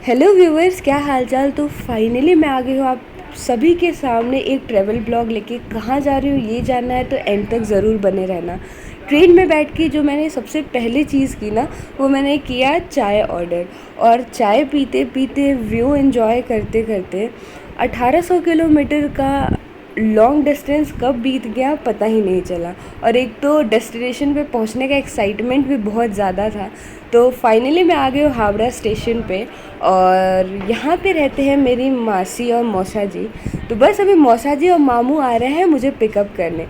Hello viewers, क्या हालचाल। तो फाइनली मैं आ गई हूँ आप सभी के सामने एक ट्रैवल ब्लॉग लेके। कहाँ जा रही हूँ ये जानना है तो एंड तक ज़रूर बने रहना। ट्रेन में बैठ के जो मैंने सबसे पहले चीज़ की ना, वो मैंने किया चाय ऑर्डर। और चाय पीते पीते व्यू एंजॉय करते करते 1800 किलोमीटर का लॉन्ग डिस्टेंस कब बीत गया पता ही नहीं चला। और एक तो डेस्टिनेशन पे पहुंचने का एक्साइटमेंट भी बहुत ज़्यादा था। तो फाइनली मैं आ गई हूँ हावड़ा स्टेशन पे। और यहाँ पे रहते हैं मेरी मासी और मौसा जी। तो बस अभी मौसा जी और मामू आ रहे हैं मुझे पिकअप करने।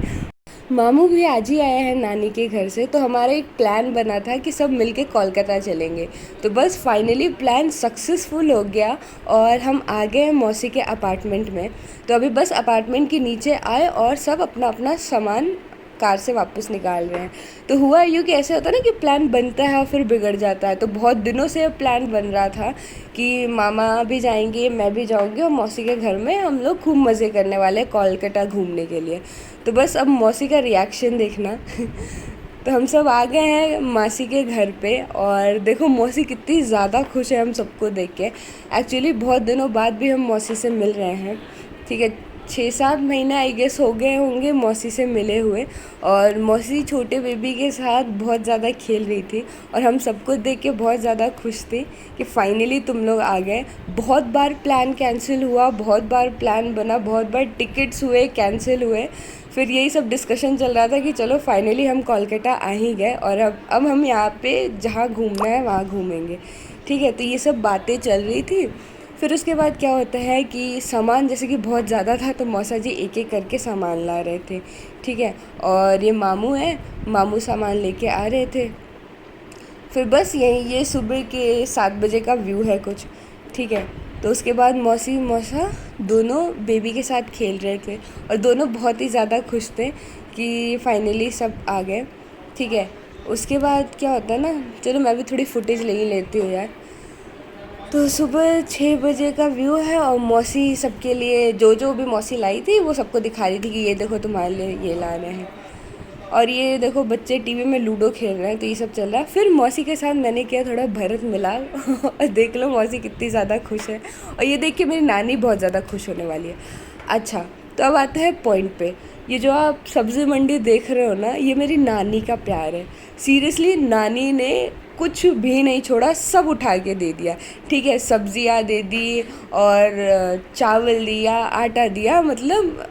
मामू भी आज ही आए हैं नानी के घर से। तो हमारा एक प्लान बना था कि सब मिलके कोलकाता चलेंगे। तो बस फाइनली प्लान सक्सेसफुल हो गया और हम आ गए हैं मौसी के अपार्टमेंट में। तो अभी बस अपार्टमेंट के नीचे आए और सब अपना अपना सामान कार से वापस निकाल रहे हैं। तो हुआ यूँ कि ऐसे होता है ना कि प्लान बनता है और फिर बिगड़ जाता है। तो बहुत दिनों से प्लान बन रहा था कि मामा भी जाएंगे, मैं भी जाऊंगी और मौसी के घर में हम लोग खूब मज़े करने वाले हैं कोलकाता घूमने के लिए। तो बस अब मौसी का रिएक्शन देखना। तो हम सब आ गए हैं मासी के घर पे और देखो मौसी कितनी ज़्यादा खुश है हम सबको देख के। एक्चुअली बहुत दिनों बाद भी हम मौसी से मिल रहे हैं। ठीक है, 6-7 महीने आई गेस हो गए होंगे मौसी से मिले हुए। और मौसी छोटे बेबी के साथ बहुत ज़्यादा खेल रही थी और हम सबको देख के बहुत ज़्यादा खुश थी कि फाइनली तुम लोग आ गए। बहुत बार प्लान कैंसिल हुआ, बहुत बार प्लान बना, बहुत बार टिकट्स हुए कैंसिल हुए। फिर यही सब डिस्कशन चल रहा था कि चलो फाइनली हम कोलकाता आ ही गए और अब हम यहाँ पे जहाँ घूमना है वहाँ घूमेंगे। ठीक है, तो ये सब बातें चल रही थी। फिर उसके बाद क्या होता है कि सामान जैसे कि बहुत ज़्यादा था तो मौसा जी एक एक करके सामान ला रहे थे। ठीक है, और ये मामू हैं, मामू सामान लेके आ रहे थे। फिर बस यही ये सुबह के 7 बजे का व्यू है कुछ। ठीक है, तो उसके बाद मौसी मौसा दोनों बेबी के साथ खेल रहे थे और दोनों बहुत ही ज़्यादा खुश थे कि फाइनली सब आ गए। ठीक है, उसके बाद क्या होता है ना, चलो मैं भी थोड़ी फुटेज ले ही लेती हूँ यार। तो सुबह 6 बजे का व्यू है और मौसी सबके लिए जो जो भी मौसी लाई थी वो सबको दिखा रही थी कि ये देखो तुम्हारे लिए ये ला रहे हैं। और ये देखो बच्चे टीवी में लूडो खेल रहे हैं, तो ये सब चल रहा है। फिर मौसी के साथ मैंने किया थोड़ा भरत मिलाप। और देख लो मौसी कितनी ज़्यादा खुश है और ये देख के मेरी नानी बहुत ज़्यादा खुश होने वाली है। अच्छा, तो अब आते हैं पॉइंट पे। ये जो आप सब्ज़ी मंडी देख रहे हो ना, ये मेरी नानी का प्यार है। सीरियसली नानी ने कुछ भी नहीं छोड़ा, सब उठा के दे दिया। ठीक है, सब्जियां दे दी और चावल दिया, आटा दिया, मतलब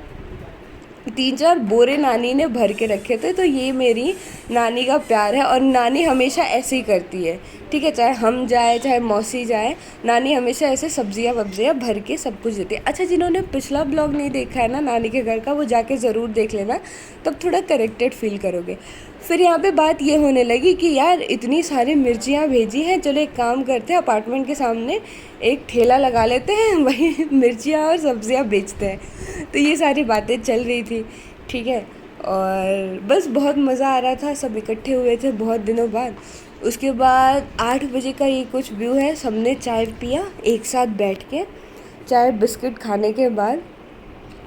3-4 बोरे नानी ने भर के रखे थे। तो ये मेरी नानी का प्यार है और नानी हमेशा ऐसे ही करती है। ठीक है, चाहे हम जाए चाहे मौसी जाए, नानी हमेशा ऐसे सब्जियां वब्जियां भर के सब कुछ देती है। अच्छा, जिन्होंने पिछला ब्लॉग नहीं देखा है ना नानी के घर का, वो जाके ज़रूर देख लेना, तब थोड़ा करेक्टेड फील करोगे। फिर यहाँ पे बात ये होने लगी कि यार इतनी सारी मिर्चियाँ भेजी हैं, चलो एक काम करते हैं अपार्टमेंट के सामने एक ठेला लगा लेते हैं, वही मिर्चियाँ और सब्जियाँ बेचते हैं। तो ये सारी बातें चल रही थी। ठीक है, और बस बहुत मज़ा आ रहा था, सब इकट्ठे हुए थे बहुत दिनों बाद। उसके बाद 8 बजे का ये कुछ व्यू है, सबने चाय पिया एक साथ बैठ के, चाय बिस्किट खाने के बाद,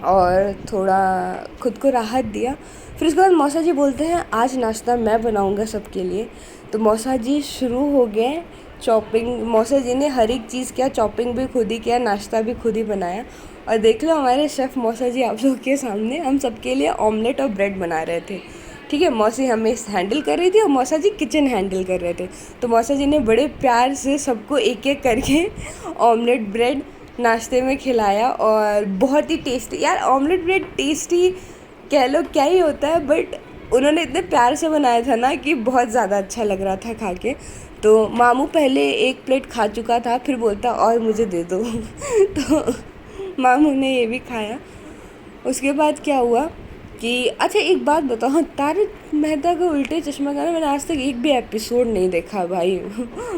और थोड़ा खुद को राहत दिया। फिर उसके बाद मौसा जी बोलते हैं आज नाश्ता मैं बनाऊंगा सबके लिए। तो मौसा जी शुरू हो गए चॉपिंग। मौसा जी ने हर एक चीज़ किया, चॉपिंग भी खुद ही किया, नाश्ता भी खुद ही बनाया। और देख लो हमारे शेफ़ मौसा जी आप लोग के सामने हम सबके लिए ऑमलेट और ब्रेड बना रहे थे। ठीक है, मौसी हमें हैंडल कर रही थी और मौसा जी किचन हैंडल कर रहे थे। तो मौसा जी ने बड़े प्यार से सबको एक एक करके ऑमलेट ब्रेड नाश्ते में खिलाया और बहुत ही टेस्टी। यार ऑमलेट ब्रेड टेस्टी कह लो क्या ही होता है, बट उन्होंने इतने प्यार से बनाया था ना कि बहुत ज़्यादा अच्छा लग रहा था खा के। तो मामू पहले एक प्लेट खा चुका था, फिर बोलता और मुझे दे दो। तो मामू ने ये भी खाया। उसके बाद क्या हुआ कि अच्छा एक बात बताओ, हाँ, तारक मेहता का उल्टे चश्मा का ना मैंने आज तक एक भी एपिसोड नहीं देखा भाई।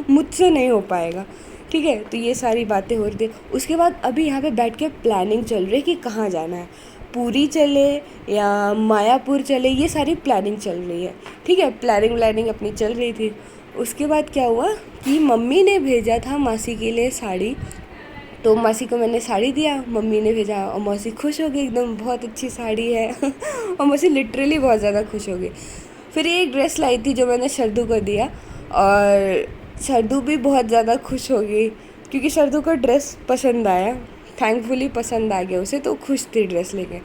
मुझसे नहीं हो पाएगा। ठीक है, तो ये सारी बातें हो रही थी। उसके बाद अभी यहाँ पे बैठ के प्लानिंग चल रही है कि कहाँ जाना है, पुरी चले या मायापुर चले, ये सारी प्लानिंग चल रही है। ठीक है, प्लानिंग अपनी चल रही थी। उसके बाद क्या हुआ कि मम्मी ने भेजा था मासी के लिए साड़ी। तो मासी को मैंने साड़ी दिया, मम्मी ने भेजा और मौसी खुश हो गई एकदम, बहुत अच्छी साड़ी है। और मौसी लिटरली बहुत ज़्यादा खुश हो गई। फिर ये एक ड्रेस लाई थी जो मैंने शर्दू को दिया और शर्दू भी बहुत ज़्यादा खुश हो गई। क्योंकि सरदू का ड्रेस पसंद आया, थैंकफुली पसंद आ गया उसे, तो खुश थी ड्रेस लेके।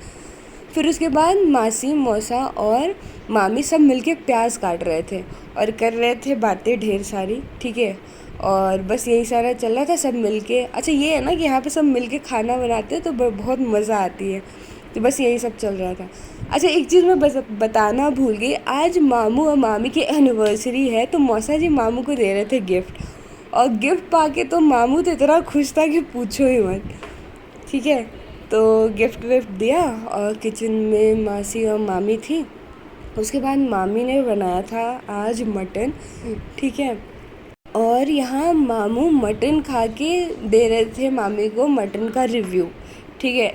फिर उसके बाद मासी, मौसा और मामी सब मिलके प्याज काट रहे थे और कर रहे थे बातें ढेर सारी, ठीक है। और बस यही सारा चल रहा था सब मिलके। अच्छा ये है ना कि यहाँ पे सब मिलके खाना बनाते हैं तो बहुत मज़ा आती है, तो बस यही सब चल रहा था। अच्छा एक चीज़ मैं बस बताना भूल गई, आज मामू और मामी की एनिवर्सरी है, तो मौसा जी मामू को दे रहे थे गिफ्ट, और गिफ्ट पाके तो मामू तो इतना खुश था कि पूछो ही मत, ठीक है। तो गिफ्ट विफ्ट दिया और किचन में मासी और मामी थी। उसके बाद मामी ने बनाया था आज मटन, ठीक है। और यहाँ मामू मटन खा के दे रहे थे मामी को मटन का रिव्यू, ठीक है।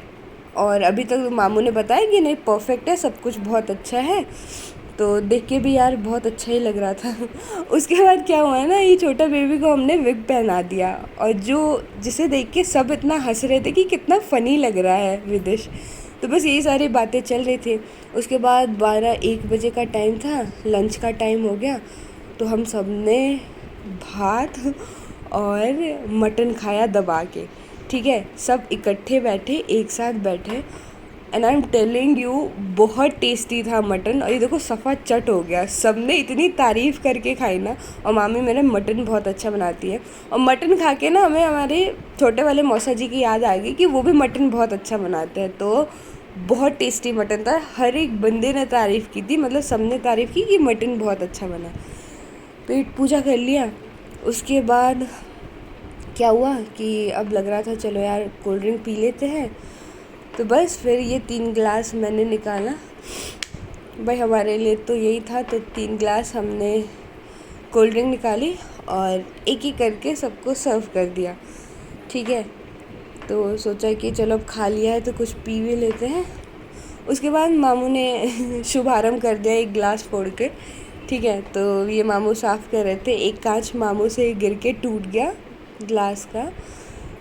और अभी तक तो मामू ने बताया कि नहीं परफेक्ट है, सब कुछ बहुत अच्छा है, तो देख के भी यार बहुत अच्छा ही लग रहा था। उसके बाद क्या हुआ है ना, ये छोटा बेबी को हमने विग पहना दिया, और जो जिसे देख के सब इतना हंस रहे थे कि कितना फ़नी लग रहा है विदिश। तो बस यही सारी बातें चल रही थी। उसके बाद 12-1 बजे का टाइम था, लंच का टाइम हो गया, तो हम सब ने भात और मटन खाया दबा के, ठीक है। सब इकट्ठे बैठे, एक साथ बैठे, and I am telling you बहुत टेस्टी था मटन। और ये देखो सफ़ा चट हो गया, सब ने इतनी तारीफ़ करके खाई ना। और मामी मेरे मटन बहुत अच्छा बनाती है, और मटन खा के ना हमें हमारे छोटे वाले मौसा जी की याद आ गई कि वो भी मटन बहुत अच्छा बनाते हैं। तो बहुत टेस्टी मटन था, हर एक बंदे ने तारीफ़ की थी, मतलब सब ने तारीफ़ की कि मटन बहुत अच्छा बना। पेट पूजा कर लिया। उसके बाद क्या हुआ कि अब लग रहा था चलो यार कोल्ड ड्रिंक पी लेते हैं, तो बस फिर ये 3 गिलास मैंने निकाला, भाई हमारे लिए तो यही था, तो 3 गिलास हमने कोल्ड ड्रिंक निकाली और एक एक करके सबको सर्व कर दिया, ठीक है। तो सोचा कि चलो अब खा लिया है तो कुछ पी भी लेते हैं। उसके बाद मामू ने शुभारंभ कर दिया एक गिलास फोड़ के, ठीक है। तो ये मामू साफ़ कर रहे थे, एक कांच मामू से गिर के टूट गया ग्लास का।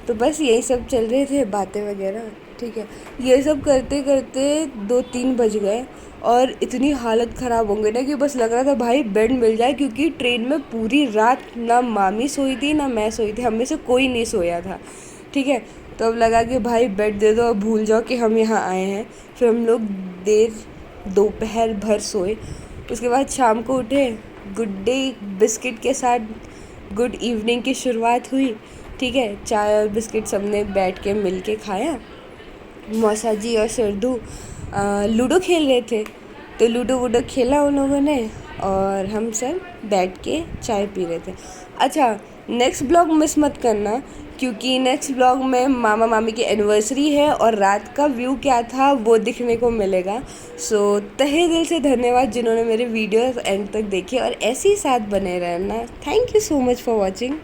तो बस यही सब चल रहे थे बातें वगैरह, ठीक है। ये सब करते करते 2-3 बज गए, और इतनी हालत ख़राब हो गई ना कि बस लग रहा था भाई बेड मिल जाए, क्योंकि ट्रेन में पूरी रात ना मामी सोई थी ना मैं सोई थी, हम में से कोई नहीं सोया था, ठीक है। तो अब लगा कि भाई बेड दे दो, अब भूल जाओ कि हम यहाँ आए हैं। फिर हम लोग देर दोपहर भर सोए। उसके बाद शाम को उठे, गुड डे बिस्किट के साथ गुड इवनिंग की शुरुआत हुई, ठीक है। चाय और बिस्किट सबने बैठ के मिल के खाया। मौसा जी और सरदू लूडो खेल रहे थे, तो लूडो वूडो खेला उन लोगों ने, और हम सब बैठ के चाय पी रहे थे। अच्छा नेक्स्ट ब्लॉग मिस मत करना, क्योंकि नेक्स्ट ब्लॉग में मामा मामी की एनिवर्सरी है और रात का व्यू क्या था वो दिखने को मिलेगा। सो तहे दिल से धन्यवाद जिन्होंने मेरे वीडियोस एंड तक देखे, और ऐसे ही साथ बने रहना। Thank you so much for watching.